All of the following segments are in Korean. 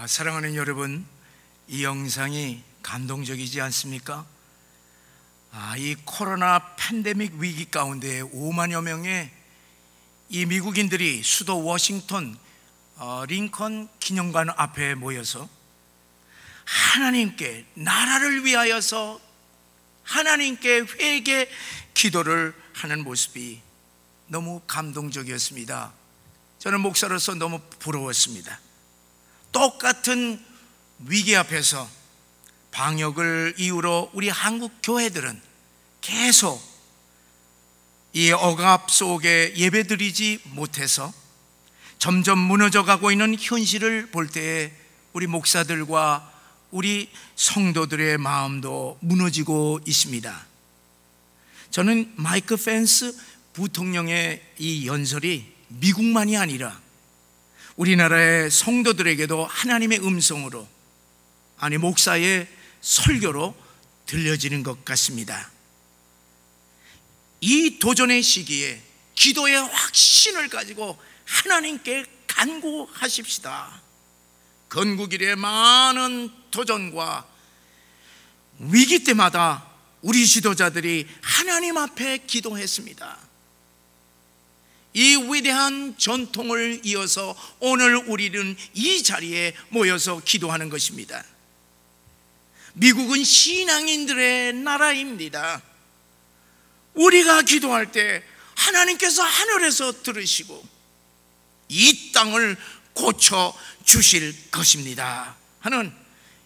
사랑하는 여러분, 이 영상이 감동적이지 않습니까? 이 코로나 팬데믹 위기 가운데 5만여 명의 이 미국인들이 수도 워싱턴 링컨 기념관 앞에 모여서 하나님께, 나라를 위하여서 하나님께 회개 기도를 하는 모습이 너무 감동적이었습니다. 저는 목사로서 너무 부러웠습니다. 똑같은 위기 앞에서 방역을 이유로 우리 한국 교회들은 계속 이 억압 속에 예배드리지 못해서 점점 무너져 가고 있는 현실을 볼 때에 우리 목사들과 우리 성도들의 마음도 무너지고 있습니다. 저는 마이크 펜스 부통령의 이 연설이 미국만이 아니라 우리나라의 성도들에게도 하나님의 음성으로, 아니 목사의 설교로 들려지는 것 같습니다. 이 도전의 시기에 기도의 확신을 가지고 하나님께 간구하십시다. 건국일의 많은 도전과 위기 때마다 우리 지도자들이 하나님 앞에 기도했습니다. 이 위대한 전통을 이어서 오늘 우리는 이 자리에 모여서 기도하는 것입니다. 미국은 신앙인들의 나라입니다. 우리가 기도할 때 하나님께서 하늘에서 들으시고 이 땅을 고쳐 주실 것입니다 하는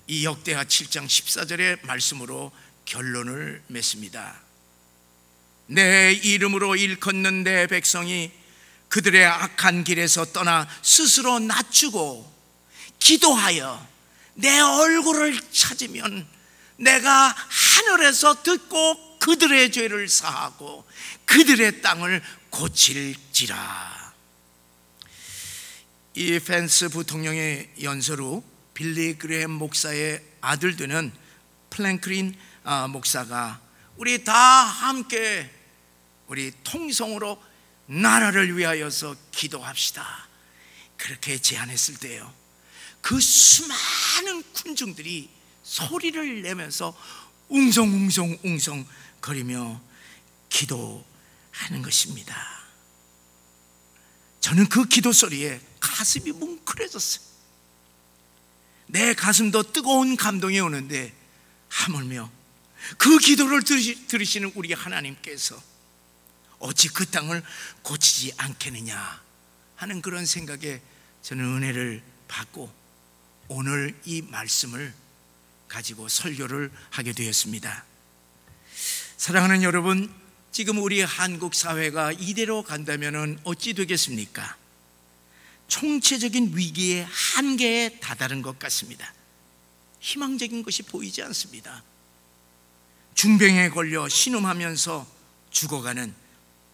이 역대하 7장 14절의 말씀으로 결론을 맺습니다. 내 이름으로 일컫는 내 백성이 그들의 악한 길에서 떠나 스스로 낮추고 기도하여 내 얼굴을 찾으면 내가 하늘에서 듣고 그들의 죄를 사하고 그들의 땅을 고칠지라. 이 펜스 부통령의 연설 후 빌리 그레햄 목사의 아들 되는 플랭클린 목사가 우리 다 함께 우리 통성으로 나라를 위하여서 기도합시다, 그렇게 제안했을 때요, 그 수많은 군중들이 소리를 내면서 웅성웅성 거리며 기도하는 것입니다. 저는 그 기도 소리에 가슴이 뭉클해졌어요. 내 가슴도 뜨거운 감동이 오는데 하물며 그 기도를 들으시는 우리 하나님께서 어찌 그 땅을 고치지 않겠느냐 하는 그런 생각에 저는 은혜를 받고 오늘 이 말씀을 가지고 설교를 하게 되었습니다. 사랑하는 여러분, 지금 우리 한국 사회가 이대로 간다면 어찌 되겠습니까? 총체적인 위기의 한계에 다다른 것 같습니다. 희망적인 것이 보이지 않습니다. 중병에 걸려 신음하면서 죽어가는,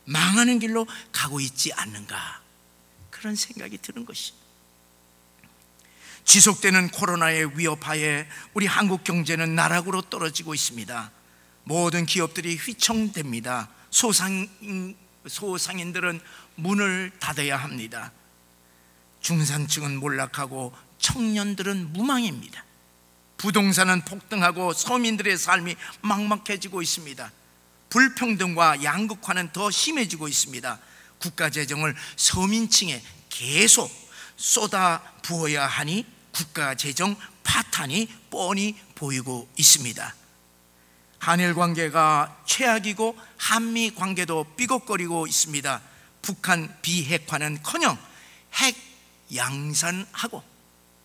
망하는 길로 가고 있지 않는가, 그런 생각이 드는 것입니다. 지속되는 코로나의 위협하에 우리 한국 경제는 나락으로 떨어지고 있습니다. 모든 기업들이 휘청댑니다. 소상인들은 문을 닫아야 합니다. 중산층은 몰락하고 청년들은 무망입니다. 부동산은 폭등하고 서민들의 삶이 막막해지고 있습니다. 불평등과 양극화는 더 심해지고 있습니다. 국가재정을 서민층에 계속 쏟아 부어야 하니 국가재정 파탄이 뻔히 보이고 있습니다. 한일 관계가 최악이고 한미 관계도 삐걱거리고 있습니다. 북한 비핵화는커녕 핵 양산하고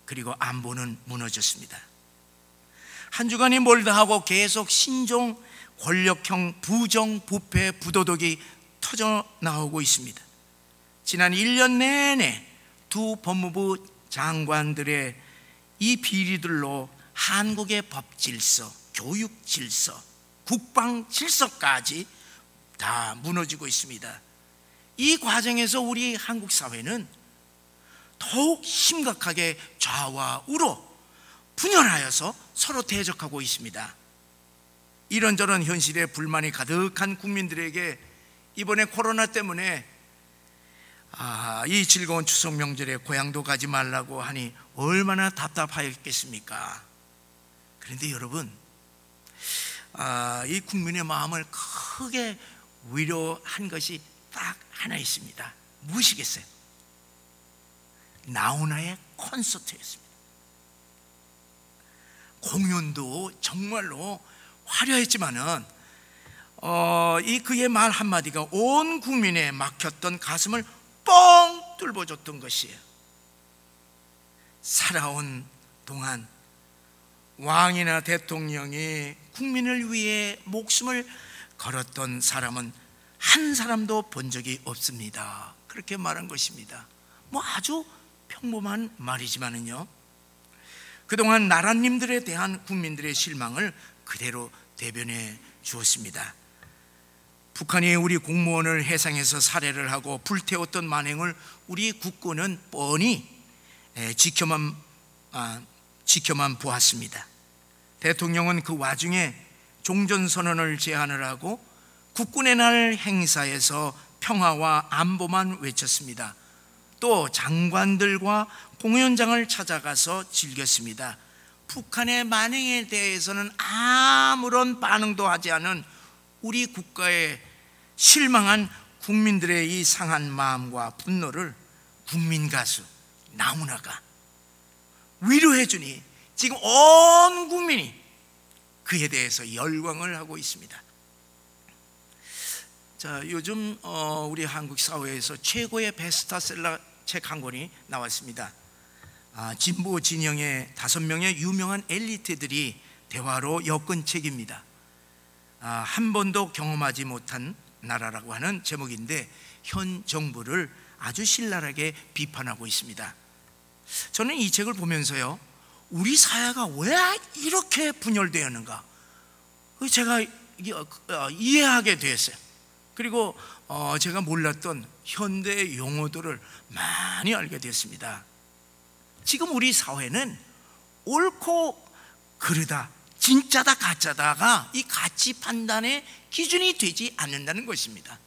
그리고 안보는 무너졌습니다. 한 주간이 멀다 하고 계속 신종 권력형 부정 부패 부도덕이 터져 나오고 있습니다. 지난 1년 내내 두 법무부 장관들의 이 비리들로 한국의 법 질서, 교육 질서, 국방 질서까지 다 무너지고 있습니다. 이 과정에서 우리 한국 사회는 더욱 심각하게 좌와 우로 분열하여서 서로 대적하고 있습니다. 이런저런 현실에 불만이 가득한 국민들에게 이번에 코로나 때문에 이 즐거운 추석 명절에 고향도 가지 말라고 하니 얼마나 답답하였겠습니까? 그런데 여러분, 이 국민의 마음을 크게 위로한 것이 딱 하나 있습니다. 무엇이겠어요? 나훈아의 콘서트였습니다. 공연도 정말로 화려했지만은 이 그의 말 한마디가 온 국민의 막혔던 가슴을 뻥 뚫어줬던 것이에요. 살아온 동안 왕이나 대통령이 국민을 위해 목숨을 걸었던 사람은 한 사람도 본 적이 없습니다. 그렇게 말한 것입니다. 뭐 아주 평범한 말이지만은요, 그동안 나라님들에 대한 국민들의 실망을 그대로 대변해 주었습니다. 북한이 우리 공무원을 해상에서 살해를 하고 불태웠던 만행을 우리 국군은 뻔히 지켜만 보았습니다. 대통령은 그 와중에 종전선언을 제안을 하고 국군의 날 행사에서 평화와 안보만 외쳤습니다. 또 장관들과 공연장을 찾아가서 즐겼습니다. 북한의 만행에 대해서는 아무런 반응도 하지 않은 우리 국가에 실망한 국민들의 이 상한 마음과 분노를 국민 가수 나훈아가 위로해 주니 지금 온 국민이 그에 대해서 열광을 하고 있습니다. 자, 요즘 우리 한국 사회에서 최고의 베스트셀러 책 한 권이 나왔습니다. 진보 진영의 5명의 유명한 엘리트들이 대화로 엮은 책입니다. 한 번도 경험하지 못한 나라라고 하는 제목인데 현 정부를 아주 신랄하게 비판하고 있습니다. 저는 이 책을 보면서요, 우리 사회가 왜 이렇게 분열되었는가 제가 이해하게 됐어요. 그리고 제가 몰랐던 현대 용어들을 많이 알게 됐습니다. 지금 우리 사회는 옳고 그르다, 진짜다 가짜다가 이 가치 판단의 기준이 되지 않는다는 것입니다.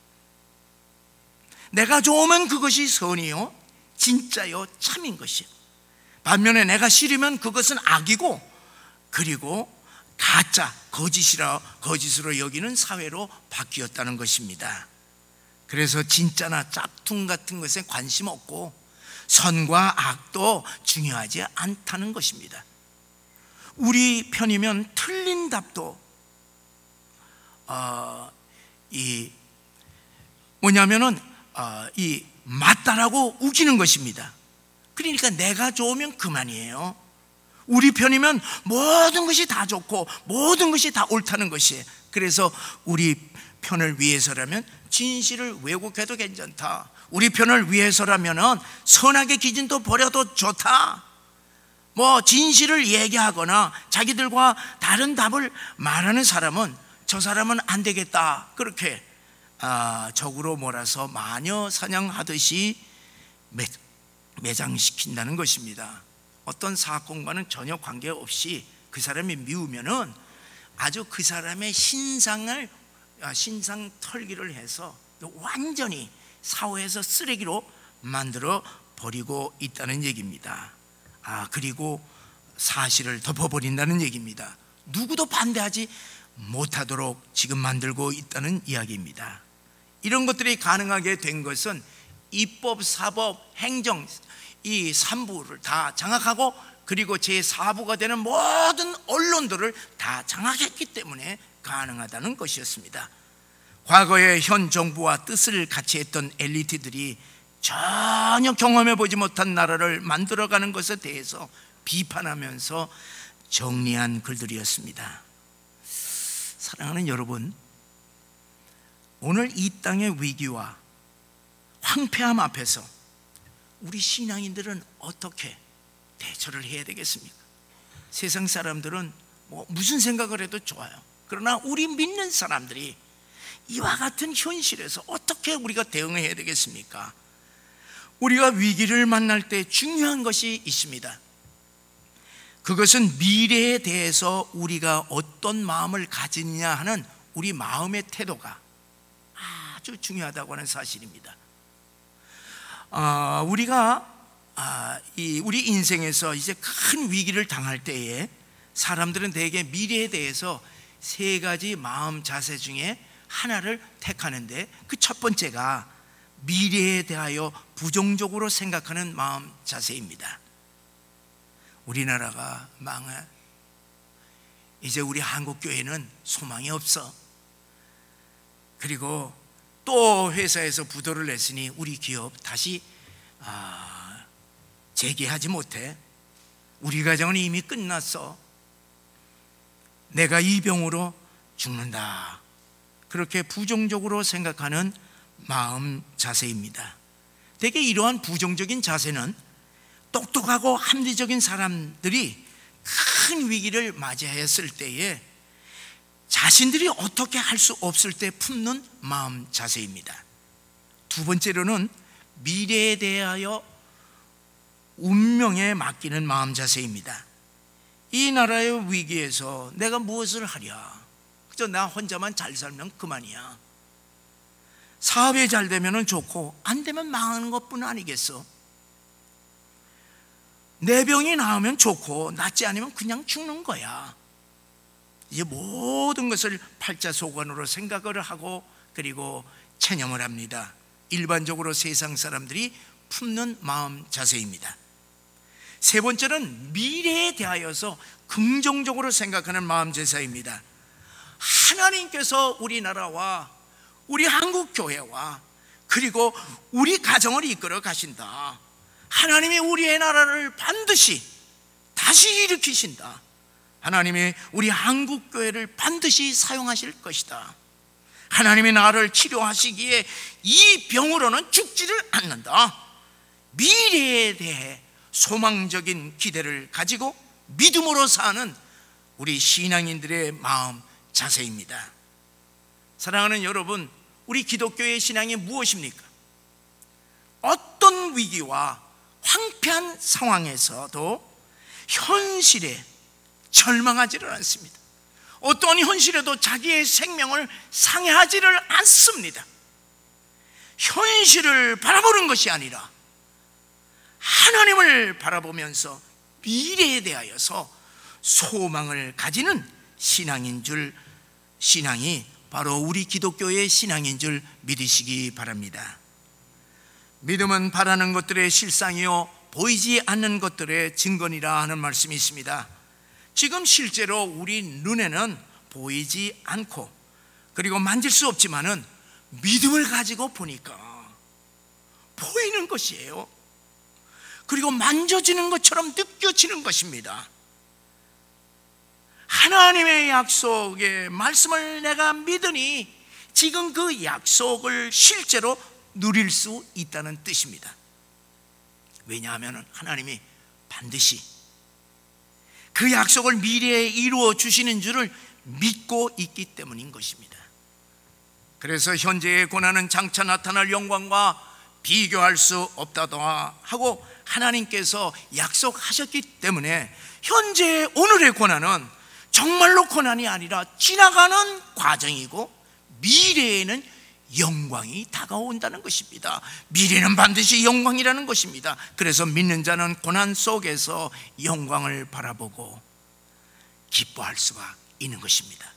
내가 좋으면 그것이 선이요, 진짜요, 참인 것이요. 반면에 내가 싫으면 그것은 악이고, 그리고 가짜, 거짓으로 여기는 사회로 바뀌었다는 것입니다. 그래서 진짜나 짝퉁 같은 것에 관심 없고 선과 악도 중요하지 않다는 것입니다. 우리 편이면 틀린 답도 이 맞다라고 우기는 것입니다. 그러니까 내가 좋으면 그만이에요. 우리 편이면 모든 것이 다 좋고 모든 것이 다 옳다는 것이에요. 그래서 우리 편을 위해서라면 진실을 왜곡해도 괜찮다. 우리 편을 위해서라면 선악의 기준도 버려도 좋다. 뭐 진실을 얘기하거나 자기들과 다른 답을 말하는 사람은 저 사람은 안 되겠다, 그렇게 적으로 몰아서 마녀 사냥하듯이 매장시킨다는 것입니다. 어떤 사건과는 전혀 관계없이 그 사람이 미우면은 아주 그 사람의 신상 털기를 해서 완전히 사회에서 쓰레기로 만들어 버리고 있다는 얘기입니다. 그리고 사실을 덮어버린다는 얘기입니다. 누구도 반대하지 못하도록 지금 만들고 있다는 이야기입니다. 이런 것들이 가능하게 된 것은 입법, 사법, 행정 이 3부를 다 장악하고 그리고 제4부가 되는 모든 언론들을 다 장악했기 때문에 가능하다는 것이었습니다. 과거에 현 정부와 뜻을 같이 했던 엘리트들이 전혀 경험해보지 못한 나라를 만들어가는 것에 대해서 비판하면서 정리한 글들이었습니다. 사랑하는 여러분, 오늘 이 땅의 위기와 황폐함 앞에서 우리 신앙인들은 어떻게 대처를 해야 되겠습니까? 세상 사람들은 무슨 생각을 해도 좋아요. 그러나 우리 믿는 사람들이 이와 같은 현실에서 어떻게 우리가 대응해야 되겠습니까? 우리가 위기를 만날 때 중요한 것이 있습니다. 그것은 미래에 대해서 우리가 어떤 마음을 가지느냐 하는 우리 마음의 태도가 아주 중요하다고 하는 사실입니다. 우리가 우리 인생에서 이제 큰 위기를 당할 때에 사람들은 대개 미래에 대해서 세 가지 마음 자세 중에 하나를 택하는데, 그 첫 번째가 미래에 대하여 부정적으로 생각하는 마음 자세입니다. 우리나라가 망해, 이제 우리 한국교회는 소망이 없어. 그리고 또 회사에서 부도를 냈으니 우리 기업 다시 재개하지 못해. 우리 가정은 이미 끝났어. 내가 이 병으로 죽는다. 그렇게 부정적으로 생각하는 마음 자세입니다. 대개 이러한 부정적인 자세는 똑똑하고 합리적인 사람들이 큰 위기를 맞이했을 때에 자신들이 어떻게 할 수 없을 때 품는 마음 자세입니다. 두 번째로는 미래에 대하여 운명에 맡기는 마음 자세입니다. 이 나라의 위기에서 내가 무엇을 하랴? 그저 나 혼자만 잘 살면 그만이야. 사업이 잘 되면 좋고 안 되면 망하는 것뿐 아니겠어? 내 병이 나으면 좋고 낫지 않으면 그냥 죽는 거야. 이제 모든 것을 팔자소관으로 생각을 하고 그리고 체념을 합니다. 일반적으로 세상 사람들이 품는 마음 자세입니다. 세 번째는 미래에 대하여서 긍정적으로 생각하는 마음 자세입니다. 하나님께서 우리나라와 우리 한국교회와 그리고 우리 가정을 이끌어 가신다. 하나님이 우리의 나라를 반드시 다시 일으키신다. 하나님이 우리 한국교회를 반드시 사용하실 것이다. 하나님이 나를 치료하시기에 이 병으로는 죽지를 않는다. 미래에 대해 소망적인 기대를 가지고 믿음으로 사는 우리 신앙인들의 마음 자세입니다. 사랑하는 여러분, 우리 기독교의 신앙이 무엇입니까? 어떤 위기와 황폐한 상황에서도 현실에 절망하지를 않습니다. 어떤 현실에도 자기의 생명을 상해하지를 않습니다. 현실을 바라보는 것이 아니라 하나님을 바라보면서 미래에 대하여서 소망을 가지는 신앙이 바로 우리 기독교의 신앙인 줄 믿으시기 바랍니다. 믿음은 바라는 것들의 실상이요 보이지 않는 것들의 증거니라 하는 말씀이 있습니다. 지금 실제로 우리 눈에는 보이지 않고 그리고 만질 수 없지만은 믿음을 가지고 보니까 보이는 것이에요. 그리고 만져지는 것처럼 느껴지는 것입니다. 하나님의 약속의 말씀을 내가 믿으니 지금 그 약속을 실제로 누릴 수 있다는 뜻입니다. 왜냐하면 하나님이 반드시 그 약속을 미래에 이루어 주시는 줄을 믿고 있기 때문인 것입니다. 그래서 현재의 고난은 장차 나타날 영광과 비교할 수 없다도 하고 하나님께서 약속하셨기 때문에 현재 오늘의 고난은 정말로 고난이 아니라 지나가는 과정이고 미래에는 영광이 다가온다는 것입니다. 미래는 반드시 영광이라는 것입니다. 그래서 믿는 자는 고난 속에서 영광을 바라보고 기뻐할 수가 있는 것입니다.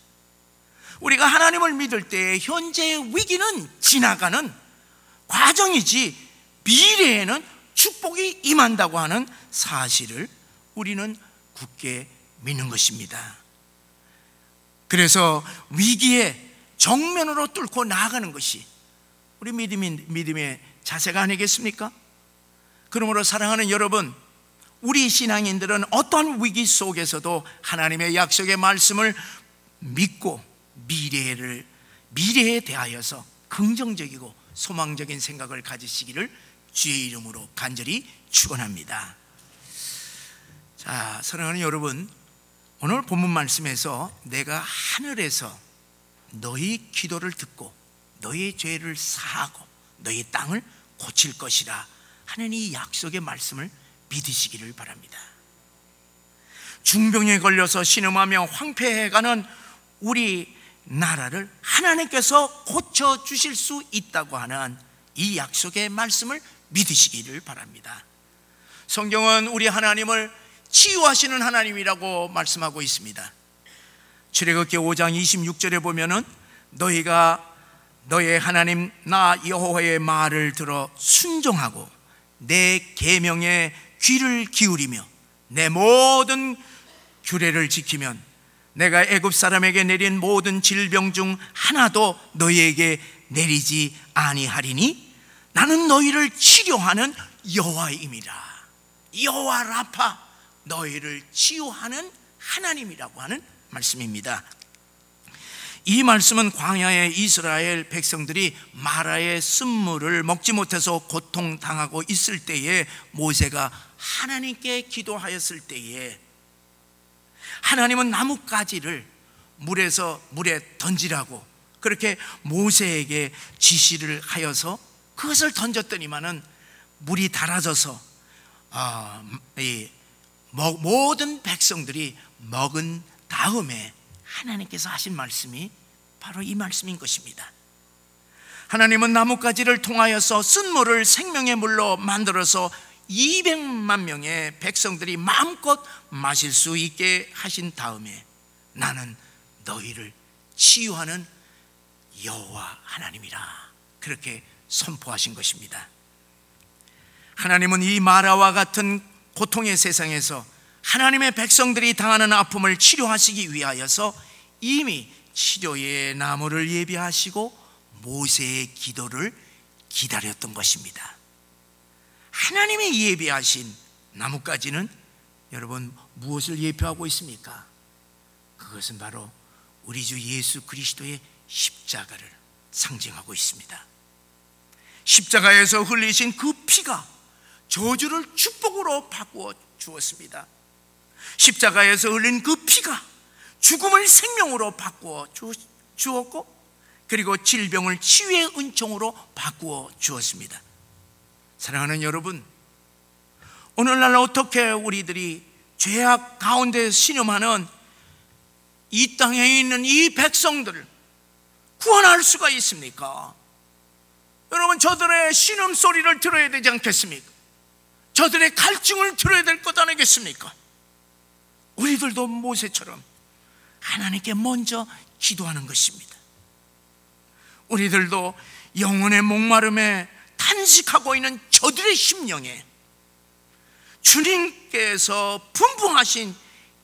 우리가 하나님을 믿을 때 현재의 위기는 지나가는 과정이지 미래에는 축복이 임한다고 하는 사실을 우리는 굳게 믿는 것입니다. 그래서 위기에 정면으로 뚫고 나아가는 것이 우리 믿음의 자세가 아니겠습니까? 그러므로 사랑하는 여러분, 우리 신앙인들은 어떤 위기 속에서도 하나님의 약속의 말씀을 믿고 미래에 대하여서 긍정적이고 소망적인 생각을 가지시기를 주의 이름으로 간절히 축원합니다. 자, 사랑하는 여러분, 오늘 본문 말씀에서 내가 하늘에서 너희 기도를 듣고 너희 죄를 사하고 너희 땅을 고칠 것이라 하는 이 약속의 말씀을 믿으시기를 바랍니다. 중병에 걸려서 신음하며 황폐해가는 우리 나라를 하나님께서 고쳐주실 수 있다고 하는 이 약속의 말씀을 믿으시기를 바랍니다. 성경은 우리 하나님을 치유하시는 하나님이라고 말씀하고 있습니다. 출애굽기 5장 26절에 보면은 너희가 너의 하나님 나 여호와의 말을 들어 순종하고 내 계명에 귀를 기울이며 내 모든 규례를 지키면 내가 애굽 사람에게 내린 모든 질병 중 하나도 너희에게 내리지 아니하리니 나는 너희를 치료하는 여호와임이라. 여호와 라파, 너희를 치유하는 하나님이라고 하는 말씀입니다. 이 말씀은 광야의 이스라엘 백성들이 마라의 쓴물을 먹지 못해서 고통당하고 있을 때에 모세가 하나님께 기도하였을 때에 하나님은 나뭇가지를 물에 던지라고 그렇게 모세에게 지시를 하여서 그것을 던졌더니만은 물이 달아져서 모든 백성들이 먹은 다음에 하나님께서 하신 말씀이 바로 이 말씀인 것입니다. 하나님은 나뭇가지를 통하여서 쓴물을 생명의 물로 만들어서 200만 명의 백성들이 마음껏 마실 수 있게 하신 다음에 나는 너희를 치유하는 여호와 하나님이라 그렇게 선포하신 것입니다. 하나님은 이 마라와 같은 고통의 세상에서 하나님의 백성들이 당하는 아픔을 치료하시기 위하여서 이미 치료의 나무를 예비하시고 모세의 기도를 기다렸던 것입니다. 하나님이 예비하신 나뭇가지는 여러분 무엇을 예표하고 있습니까? 그것은 바로 우리 주 예수 그리스도의 십자가를 상징하고 있습니다. 십자가에서 흘리신 그 피가 저주를 축복으로 바꾸어 주었습니다. 십자가에서 흘린 그 피가 죽음을 생명으로 바꾸어 주었고 그리고 질병을 치유의 은총으로 바꾸어 주었습니다. 사랑하는 여러분, 오늘날 어떻게 우리들이 죄악 가운데 신음하는 이 땅에 있는 이 백성들을 구원할 수가 있습니까? 여러분, 저들의 신음소리를 들어야 되지 않겠습니까? 저들의 갈증을 들어야 될 것 아니겠습니까? 우리들도 모세처럼 하나님께 먼저 기도하는 것입니다. 우리들도 영혼의 목마름에 탄식하고 있는 저들의 심령에 주님께서 분부하신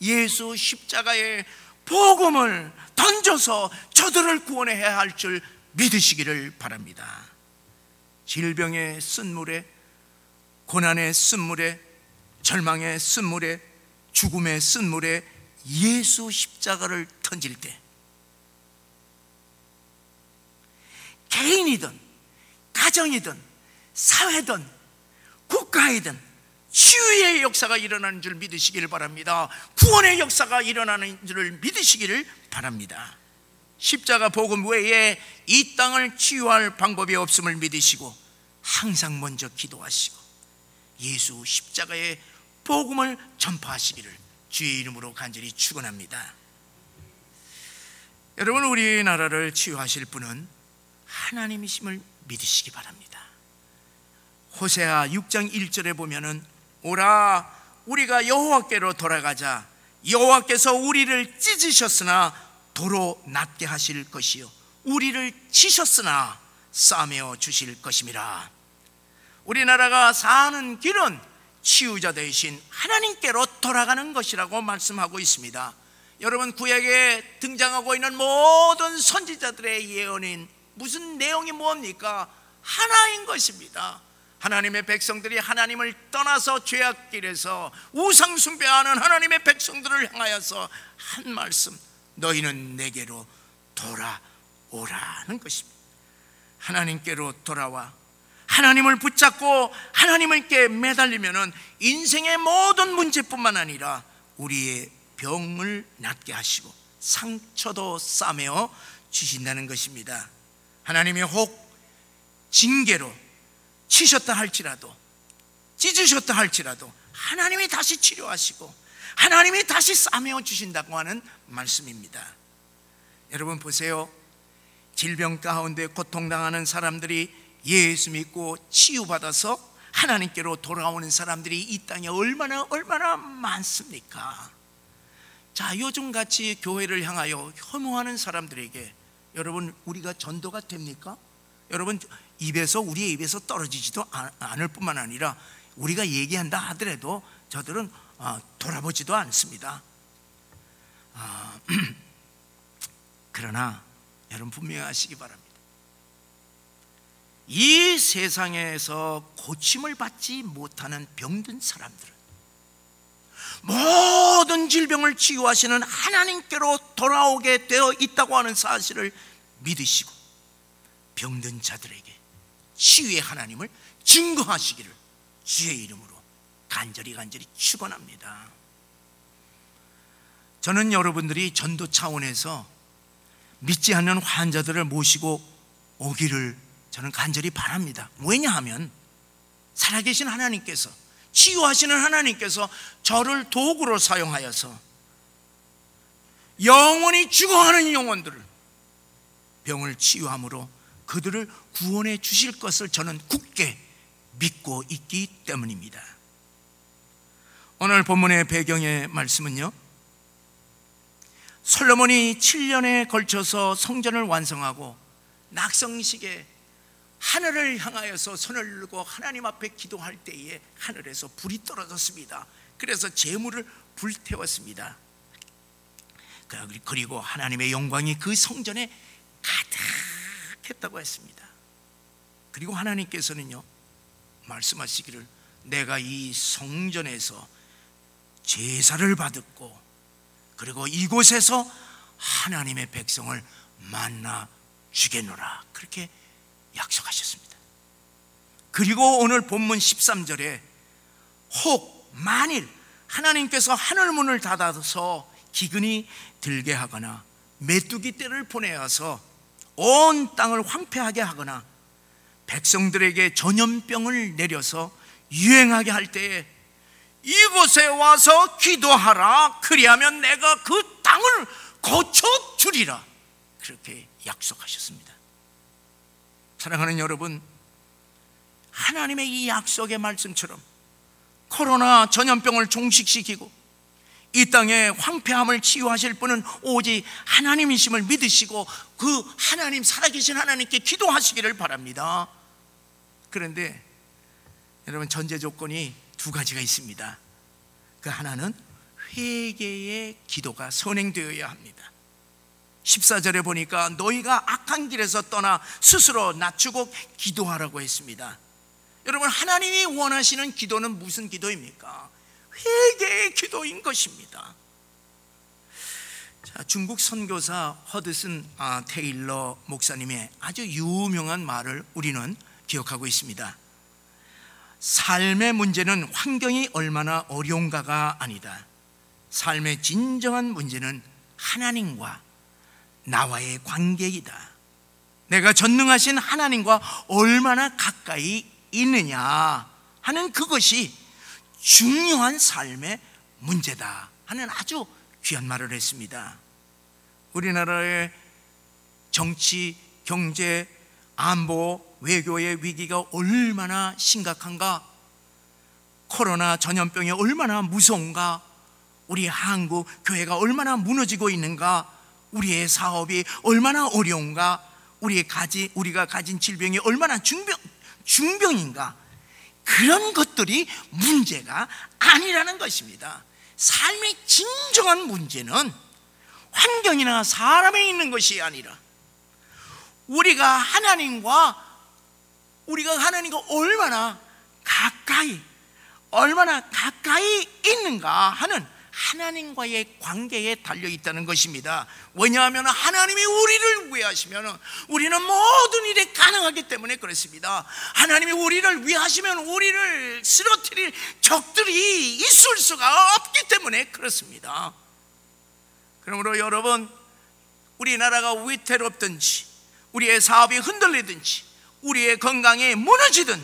예수 십자가의 복음을 던져서 저들을 구원해야 할 줄 믿으시기를 바랍니다. 질병의 쓴물에, 고난의 쓴물에, 절망의 쓴물에, 죽음의 쓴물에 예수 십자가를 던질 때 개인이든 가정이든 사회든 국가이든 치유의 역사가 일어나는 줄 믿으시기를 바랍니다. 구원의 역사가 일어나는 줄 믿으시기를 바랍니다. 십자가 복음 외에 이 땅을 치유할 방법이 없음을 믿으시고 항상 먼저 기도하시고 예수 십자가의 복음을 전파하시기를 주의 이름으로 간절히 축원합니다. 여러분, 우리나라를 치유하실 분은 하나님이심을 믿으시기 바랍니다. 호세아 6장 1절에 보면은 오라 우리가 여호와께로 돌아가자. 여호와께서 우리를 찢으셨으나 도로 낫게 하실 것이요 우리를 치셨으나 싸매어 주실 것임이라. 우리나라가 사는 길은 치유자 되신 하나님께로 돌아가는 것이라고 말씀하고 있습니다. 여러분, 구약에 등장하고 있는 모든 선지자들의 예언인 무슨 내용이 뭡니까? 하나인 것입니다. 하나님의 백성들이 하나님을 떠나서 죄악길에서 우상 숭배하는 하나님의 백성들을 향하여서 한 말씀, 너희는 내게로 돌아오라는 것입니다. 하나님께로 돌아와 하나님을 붙잡고 하나님께 매달리면은 인생의 모든 문제뿐만 아니라 우리의 병을 낫게 하시고 상처도 싸매어 주신다는 것입니다. 하나님이 혹 징계로 치셨다 할지라도 찢으셨다 할지라도 하나님이 다시 치료하시고 하나님이 다시 싸매어 주신다고 하는 말씀입니다. 여러분 보세요. 질병 가운데 고통당하는 사람들이 예수 믿고 치유받아서 하나님께로 돌아오는 사람들이 이 땅에 얼마나 많습니까? 자, 요즘같이 교회를 향하여 혐오하는 사람들에게 여러분, 우리가 전도가 됩니까? 여러분, 우리의 입에서 떨어지지도 않을 뿐만 아니라 우리가 얘기한다 하더라도 저들은 돌아보지도 않습니다. 그러나 여러분 분명히 아시기 바랍니다. 이 세상에서 고침을 받지 못하는 병든 사람들은 모든 질병을 치유하시는 하나님께로 돌아오게 되어 있다고 하는 사실을 믿으시고 병든 자들에게 치유의 하나님을 증거하시기를 주의 이름으로 간절히 축원합니다. 저는 여러분들이 전도 차원에서 믿지 않는 환자들을 모시고 오기를 저는 간절히 바랍니다. 왜냐하면 살아계신 하나님께서, 치유하시는 하나님께서 저를 도구로 사용하여서 영원히 죽어가는 영혼들을 병을 치유함으로 그들을 구원해 주실 것을 저는 굳게 믿고 있기 때문입니다. 오늘 본문의 배경의 말씀은요, 솔로몬이 7년에 걸쳐서 성전을 완성하고 낙성식에 하늘을 향하여서 손을 들고 하나님 앞에 기도할 때에 하늘에서 불이 떨어졌습니다. 그래서 제물을 불태웠습니다. 그리고 하나님의 영광이 그 성전에 가득했다고 했습니다. 그리고 하나님께서는요 말씀하시기를, 내가 이 성전에서 제사를 받았고 그리고 이곳에서 하나님의 백성을 만나 주겠노라, 그렇게 약속하셨습니다. 그리고 오늘 본문 13절에 혹 만일 하나님께서 하늘문을 닫아서 기근이 들게 하거나 메뚜기 떼를 보내어서 온 땅을 황폐하게 하거나 백성들에게 전염병을 내려서 유행하게 할 때에 이곳에 와서 기도하라, 그리하면 내가 그 땅을 고쳐주리라, 그렇게 약속하셨습니다. 사랑하는 여러분, 하나님의 이 약속의 말씀처럼 코로나 전염병을 종식시키고 이 땅의 황폐함을 치유하실 분은 오직 하나님이심을 믿으시고 그 하나님, 살아계신 하나님께 기도하시기를 바랍니다. 그런데 여러분, 전제 조건이 두 가지가 있습니다. 그 하나는 회개의 기도가 선행되어야 합니다. 14절에 보니까 너희가 악한 길에서 떠나 스스로 낮추고 기도하라고 했습니다. 여러분, 하나님이 원하시는 기도는 무슨 기도입니까? 회개의 기도인 것입니다. 자, 중국 선교사 허드슨 테일러 목사님의 아주 유명한 말을 우리는 기억하고 있습니다. 삶의 문제는 환경이 얼마나 어려운가가 아니다. 삶의 진정한 문제는 하나님과 나와의 관계이다. 내가 전능하신 하나님과 얼마나 가까이 있느냐 하는 그것이 중요한 삶의 문제다 하는 아주 귀한 말을 했습니다. 우리나라의 정치, 경제, 안보, 외교의 위기가 얼마나 심각한가, 코로나 전염병이 얼마나 무서운가, 우리 한국 교회가 얼마나 무너지고 있는가, 우리의 사업이 얼마나 어려운가, 우리가 가진 질병이 얼마나 중병인가, 그런 것들이 문제가 아니라는 것입니다. 삶의 진정한 문제는 환경이나 사람에 있는 것이 아니라 우리가 하나님과 얼마나 가까이 있는가 하는 하나님과의 관계에 달려있다는 것입니다. 왜냐하면 하나님이 우리를 위하시면 우리는 모든 일이 가능하기 때문에 그렇습니다. 하나님이 우리를 위하시면 우리를 쓰러뜨릴 적들이 있을 수가 없기 때문에 그렇습니다. 그러므로 여러분, 우리나라가 위태롭든지 우리의 사업이 흔들리든지 우리의 건강이 무너지든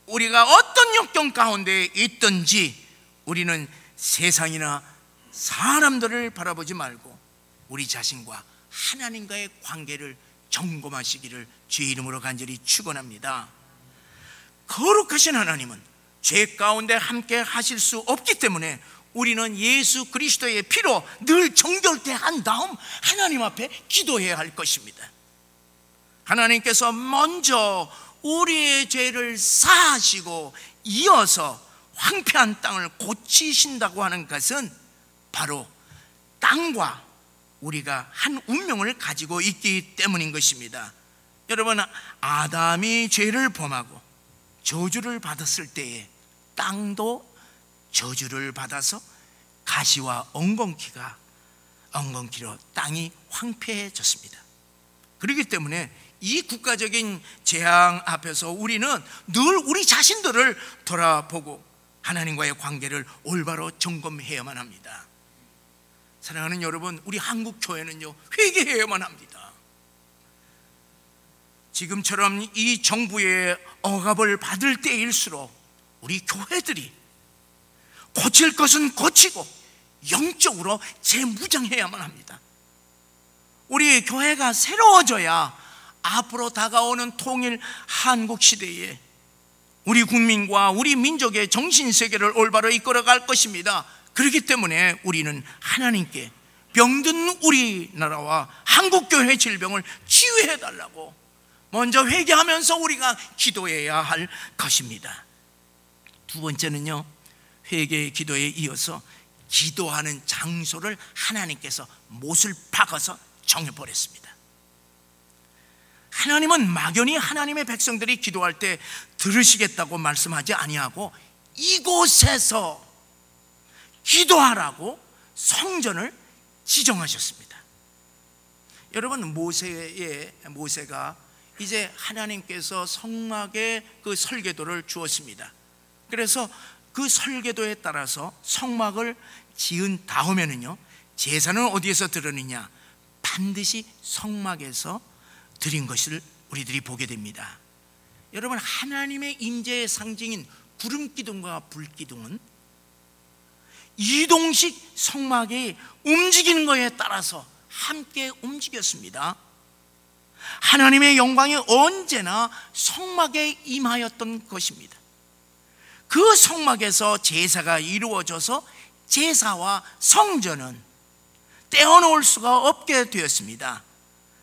우리가 어떤 역경 가운데 있든지 우리는 세상이나 사람들을 바라보지 말고 우리 자신과 하나님과의 관계를 점검하시기를 주의 이름으로 간절히 축원합니다. 거룩하신 하나님은 죄 가운데 함께 하실 수 없기 때문에 우리는 예수 그리스도의 피로 늘 정결케한 다음 하나님 앞에 기도해야 할 것입니다. 하나님께서 먼저 우리의 죄를 사하시고 이어서 황폐한 땅을 고치신다고 하는 것은 바로 땅과 우리가 한 운명을 가지고 있기 때문인 것입니다. 여러분, 아담이 죄를 범하고 저주를 받았을 때에 땅도 저주를 받아서 가시와 엉겅퀴로 땅이 황폐해졌습니다. 그렇기 때문에 이 국가적인 재앙 앞에서 우리는 늘 우리 자신들을 돌아보고 하나님과의 관계를 올바로 점검해야만 합니다. 사랑하는 여러분, 우리 한국 교회는요, 회개해야만 합니다. 지금처럼 이 정부의 억압을 받을 때일수록 우리 교회들이 고칠 것은 고치고 영적으로 재무장해야만 합니다. 우리 교회가 새로워져야 앞으로 다가오는 통일 한국 시대에 우리 국민과 우리 민족의 정신세계를 올바로 이끌어갈 것입니다. 그렇기 때문에 우리는 하나님께 병든 우리나라와 한국교회 질병을 치유해달라고 먼저 회개하면서 우리가 기도해야 할 것입니다. 두 번째는요, 회개의 기도에 이어서 기도하는 장소를 하나님께서 못을 박아서 정해버렸습니다. 하나님은 막연히 하나님의 백성들이 기도할 때 들으시겠다고 말씀하지 아니하고 이곳에서 기도하라고 성전을 지정하셨습니다. 여러분, 모세가 이제 하나님께서 성막의 그 설계도를 주었습니다. 그래서 그 설계도에 따라서 성막을 지은 다음에는요, 제사는 어디에서 드리느냐? 반드시 성막에서 드린 것을 우리들이 보게 됩니다. 여러분, 하나님의 임재의 상징인 구름기둥과 불기둥은 이동식 성막이 움직이는 것에 따라서 함께 움직였습니다. 하나님의 영광이 언제나 성막에 임하였던 것입니다. 그 성막에서 제사가 이루어져서 제사와 성전은 떼어놓을 수가 없게 되었습니다.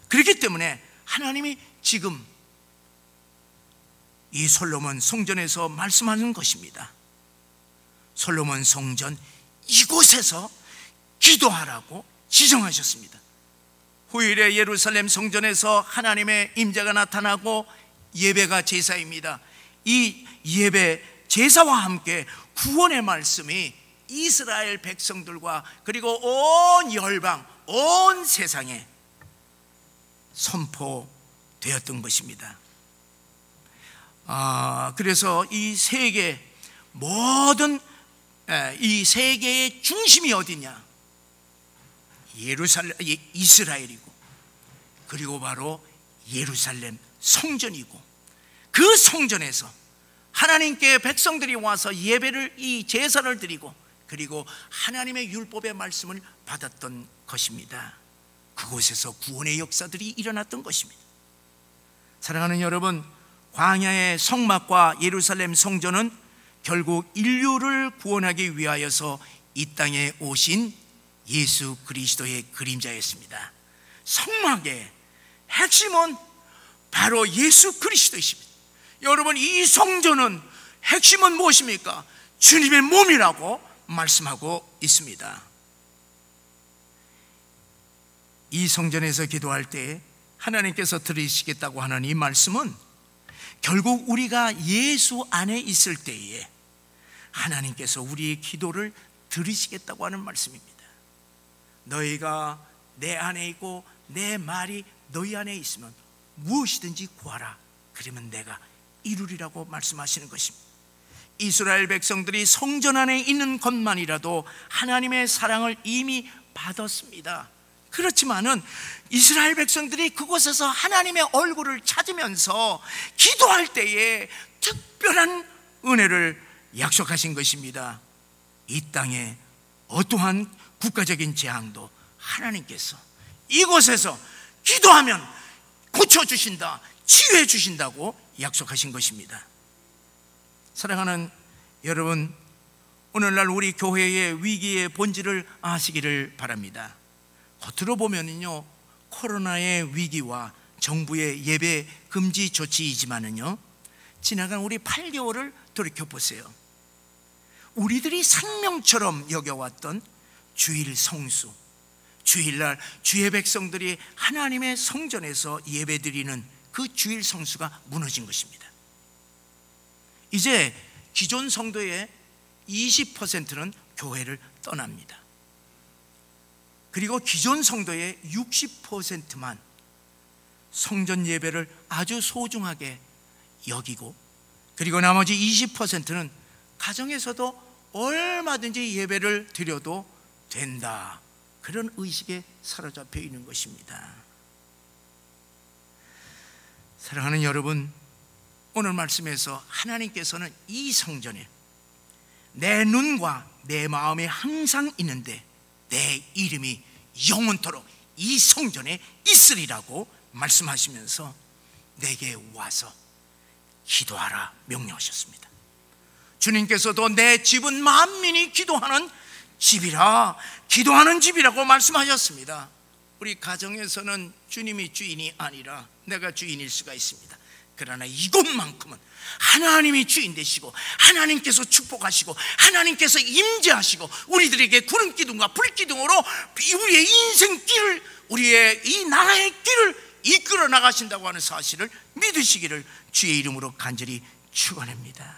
그렇기 때문에 하나님이 지금 이 솔로몬 성전에서 말씀하는 것입니다. 솔로몬 성전 이곳에서 기도하라고 지정하셨습니다. 후일에 예루살렘 성전에서 하나님의 임재가 나타나고 예배가 제사입니다. 이 예배 제사와 함께 구원의 말씀이 이스라엘 백성들과 그리고 온 열방, 온 세상에 선포되었던 것입니다. 그래서 이 세계 모든 이 세계의 중심이 어디냐? 이스라엘이고, 그리고 바로 예루살렘 성전이고, 그 성전에서 하나님께 백성들이 와서 예배를, 이 제사를 드리고, 그리고 하나님의 율법의 말씀을 받았던 것입니다. 그곳에서 구원의 역사들이 일어났던 것입니다. 사랑하는 여러분, 광야의 성막과 예루살렘 성전은 결국 인류를 구원하기 위하여서 이 땅에 오신 예수 그리스도의 그림자였습니다. 성막의 핵심은 바로 예수 그리스도이십니다. 여러분, 이 성전은 핵심은 무엇입니까? 주님의 몸이라고 말씀하고 있습니다. 이 성전에서 기도할 때 하나님께서 들으시겠다고 하는 이 말씀은 결국 우리가 예수 안에 있을 때에 하나님께서 우리의 기도를 들으시겠다고 하는 말씀입니다. 너희가 내 안에 있고 내 말이 너희 안에 있으면 무엇이든지 구하라, 그러면 내가 이루리라고 말씀하시는 것입니다. 이스라엘 백성들이 성전 안에 있는 것만이라도 하나님의 사랑을 이미 받았습니다. 그렇지만은 이스라엘 백성들이 그곳에서 하나님의 얼굴을 찾으면서 기도할 때에 특별한 은혜를 약속하신 것입니다. 이 땅에 어떠한 국가적인 재앙도 하나님께서 이곳에서 기도하면 고쳐주신다, 치유해 주신다고 약속하신 것입니다. 사랑하는 여러분, 오늘날 우리 교회의 위기의 본질을 아시기를 바랍니다. 겉으로 보면은요, 코로나의 위기와 정부의 예배 금지 조치이지만은요, 지나간 우리 8개월을 돌이켜 보세요. 우리들이 생명처럼 여겨왔던 주일 성수, 주일날 주의 백성들이 하나님의 성전에서 예배드리는 그 주일 성수가 무너진 것입니다. 이제 기존 성도의 20%는 교회를 떠납니다. 그리고 기존 성도의 60%만 성전 예배를 아주 소중하게 여기고, 그리고 나머지 20%는 가정에서도 얼마든지 예배를 드려도 된다, 그런 의식에 사로잡혀 있는 것입니다. 사랑하는 여러분, 오늘 말씀에서 하나님께서는 이 성전에 내 눈과 내 마음이 항상 있는데 내 이름이 영원토록 이 성전에 있으리라고 말씀하시면서 내게 와서 기도하라 명령하셨습니다. 주님께서도 내 집은 만민이 기도하는 집이라, 기도하는 집이라고 말씀하셨습니다. 우리 가정에서는 주님이 주인이 아니라 내가 주인일 수가 있습니다. 그러나 이곳만큼은 하나님이 주인 되시고 하나님께서 축복하시고 하나님께서 임재하시고 우리들에게 구름 기둥과 불 기둥으로 우리의 인생 길을, 우리의 이 나라의 길을 이끌어 나가신다고 하는 사실을 믿으시기를 주의 이름으로 간절히 축원합니다.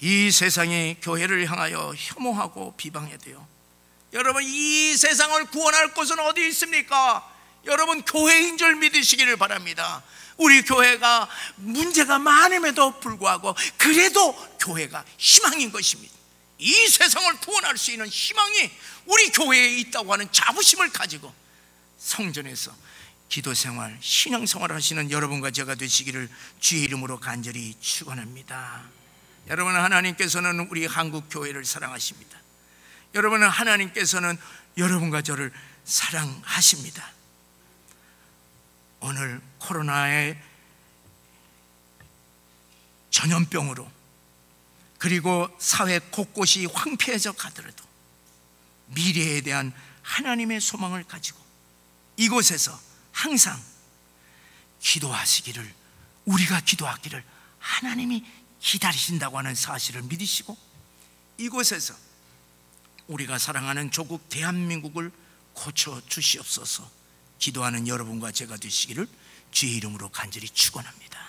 이 세상이 교회를 향하여 혐오하고 비방해도요, 여러분, 이 세상을 구원할 곳은 어디 있습니까? 여러분, 교회인 줄 믿으시기를 바랍니다. 우리 교회가 문제가 많음에도 불구하고 그래도 교회가 희망인 것입니다. 이 세상을 구원할 수 있는 희망이 우리 교회에 있다고 하는 자부심을 가지고 성전에서 기도생활, 신앙생활을 하시는 여러분과 제가 되시기를 주의 이름으로 간절히 축원합니다. 여러분, 하나님께서는 우리 한국 교회를 사랑하십니다. 여러분은 하나님께서는 여러분과 저를 사랑하십니다. 오늘 코로나의 전염병으로 그리고 사회 곳곳이 황폐해져 가더라도 미래에 대한 하나님의 소망을 가지고 이곳에서 항상 기도하시기를, 우리가 기도하기를 하나님이 기다리신다고 하는 사실을 믿으시고, 이곳에서 우리가 사랑하는 조국 대한민국을 고쳐주시옵소서. 기도하는 여러분과 제가 되시기를 주의 이름으로 간절히 축원합니다.